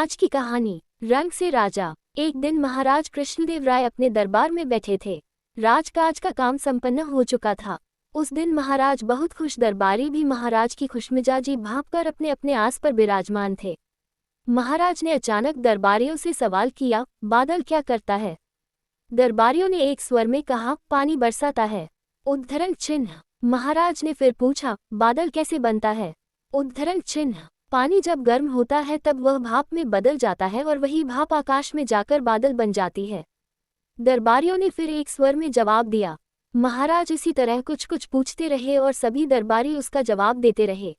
आज की कहानी रंग से राजा। एक दिन महाराज कृष्णदेव राय अपने दरबार में बैठे थे। राजकाज का काम संपन्न हो चुका था। उस दिन महाराज बहुत खुश, दरबारी भी महाराज की खुशमिजाजी भांपकर अपने अपने आस पर विराजमान थे। महाराज ने अचानक दरबारियों से सवाल किया, बादल क्या करता है? दरबारियों ने एक स्वर में कहा, पानी बरसाता है। उद्धरण चिन्ह। महाराज ने फिर पूछा, बादल कैसे बनता है? उद्धरण चिन्ह। पानी जब गर्म होता है तब वह भाप में बदल जाता है और वही भाप आकाश में जाकर बादल बन जाती है। दरबारियों ने फिर एक स्वर में जवाब दिया। महाराज इसी तरह कुछ कुछ पूछते रहे और सभी दरबारी उसका जवाब देते रहे।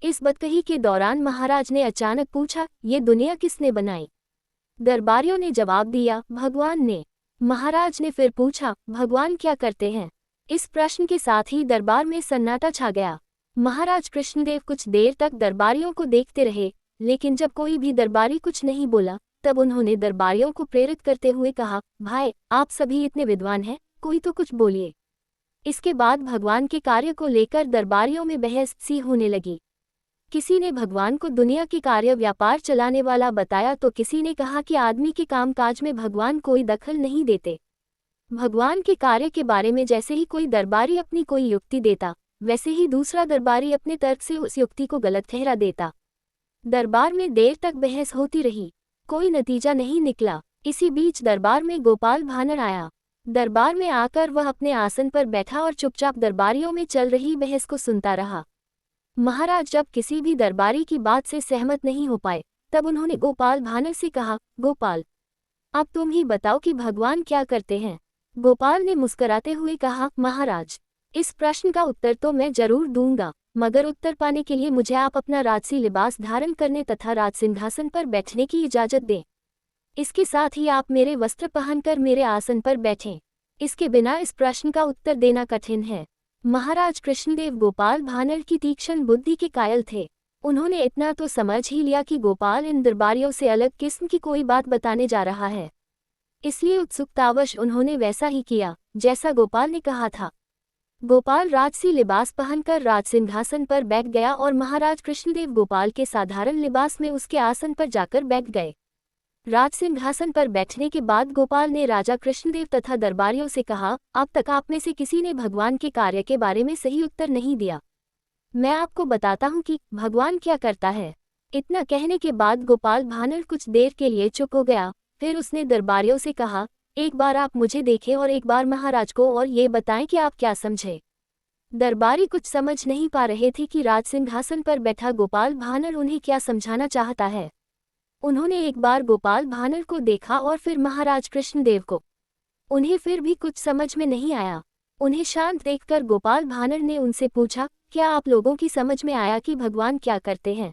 इस बतकही के दौरान महाराज ने अचानक पूछा, ये दुनिया किसने बनाई? दरबारियों ने जवाब दिया, भगवान ने। महाराज ने फिर पूछा, भगवान क्या करते हैं? इस प्रश्न के साथ ही दरबार में सन्नाटा छा गया। महाराज कृष्णदेव कुछ देर तक दरबारियों को देखते रहे, लेकिन जब कोई भी दरबारी कुछ नहीं बोला तब उन्होंने दरबारियों को प्रेरित करते हुए कहा, भाई आप सभी इतने विद्वान हैं, कोई तो कुछ बोलिए। इसके बाद भगवान के कार्य को लेकर दरबारियों में बहस सी होने लगी। किसी ने भगवान को दुनिया के कार्य व्यापार चलाने वाला बताया तो किसी ने कहा कि आदमी के कामकाज में भगवान कोई दखल नहीं देते। भगवान के कार्य के बारे में जैसे ही कोई दरबारी अपनी कोई युक्ति देता, वैसे ही दूसरा दरबारी अपने तर्क से उस युक्ति को गलत ठहरा देता। दरबार में देर तक बहस होती रही, कोई नतीजा नहीं निकला। इसी बीच दरबार में गोपाल भानर आया। दरबार में आकर वह अपने आसन पर बैठा और चुपचाप दरबारियों में चल रही बहस को सुनता रहा। महाराज जब किसी भी दरबारी की बात से सहमत नहीं हो पाए तब उन्होंने गोपाल भानर से कहा, गोपाल अब तुम ही बताओ कि भगवान क्या करते हैं? गोपाल ने मुस्कुराते हुए कहा, महाराज इस प्रश्न का उत्तर तो मैं जरूर दूंगा, मगर उत्तर पाने के लिए मुझे आप अपना राजसी लिबास धारण करने तथा राजसिंहासन पर बैठने की इजाजत दें। इसके साथ ही आप मेरे वस्त्र पहनकर मेरे आसन पर बैठें। इसके बिना इस प्रश्न का उत्तर देना कठिन है। महाराज कृष्णदेव गोपाल भानर की तीक्ष्ण बुद्धि के कायल थे। उन्होंने इतना तो समझ ही लिया कि गोपाल इन दरबारियों से अलग किस्म की कोई बात बताने जा रहा है, इसलिए उत्सुकतावश उन्होंने वैसा ही किया जैसा गोपाल ने कहा था। गोपाल राजसी लिबास पहनकर राजसिंहासन पर बैठ गया और महाराज कृष्णदेव गोपाल के साधारण लिबास में उसके आसन पर जाकर बैठ गए। राजसिंहासन पर बैठने के बाद गोपाल ने राजा कृष्णदेव तथा दरबारियों से कहा, अब तक आप में से किसी ने भगवान के कार्य के बारे में सही उत्तर नहीं दिया। मैं आपको बताता हूँ कि भगवान क्या करता है। इतना कहने के बाद गोपाल भानर कुछ देर के लिए चुप हो गया। फिर उसने दरबारियों से कहा, एक बार आप मुझे देखें और एक बार महाराज को और ये बताएं कि आप क्या समझे। दरबारी कुछ समझ नहीं पा रहे थे कि राजसिंहासन पर बैठा गोपाल भानर उन्हें क्या समझाना चाहता है। उन्होंने एक बार गोपाल भानर को देखा और फिर महाराज कृष्णदेव को। उन्हें फिर भी कुछ समझ में नहीं आया। उन्हें शांत देखकर गोपाल भानर ने उनसे पूछा, क्या आप लोगों की समझ में आया कि भगवान क्या करते हैं?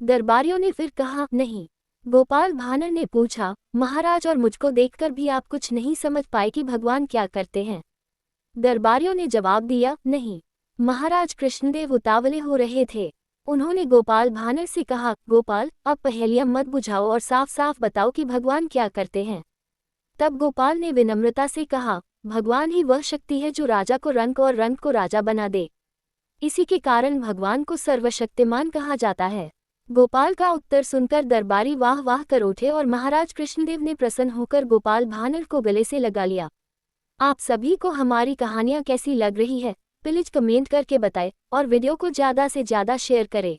दरबारियों ने फिर कहा, नहीं। गोपाल भानर ने पूछा, महाराज और मुझको देखकर भी आप कुछ नहीं समझ पाए कि भगवान क्या करते हैं? दरबारियों ने जवाब दिया, नहीं। महाराज कृष्णदेव उतावले हो रहे थे। उन्होंने गोपाल भानर से कहा, गोपाल अब पहेलियां मत बुझाओ और साफ साफ बताओ कि भगवान क्या करते हैं। तब गोपाल ने विनम्रता से कहा, भगवान ही वह शक्ति है जो राजा को रंक और रंक को राजा बना दे। इसी के कारण भगवान को सर्वशक्तिमान कहा जाता है। गोपाल का उत्तर सुनकर दरबारी वाह वाह कर उठे और महाराज कृष्णदेव ने प्रसन्न होकर गोपाल भानर को गले से लगा लिया। आप सभी को हमारी कहानियाँ कैसी लग रही है, प्लीज कमेंट करके बताएं और वीडियो को ज़्यादा से ज़्यादा शेयर करें।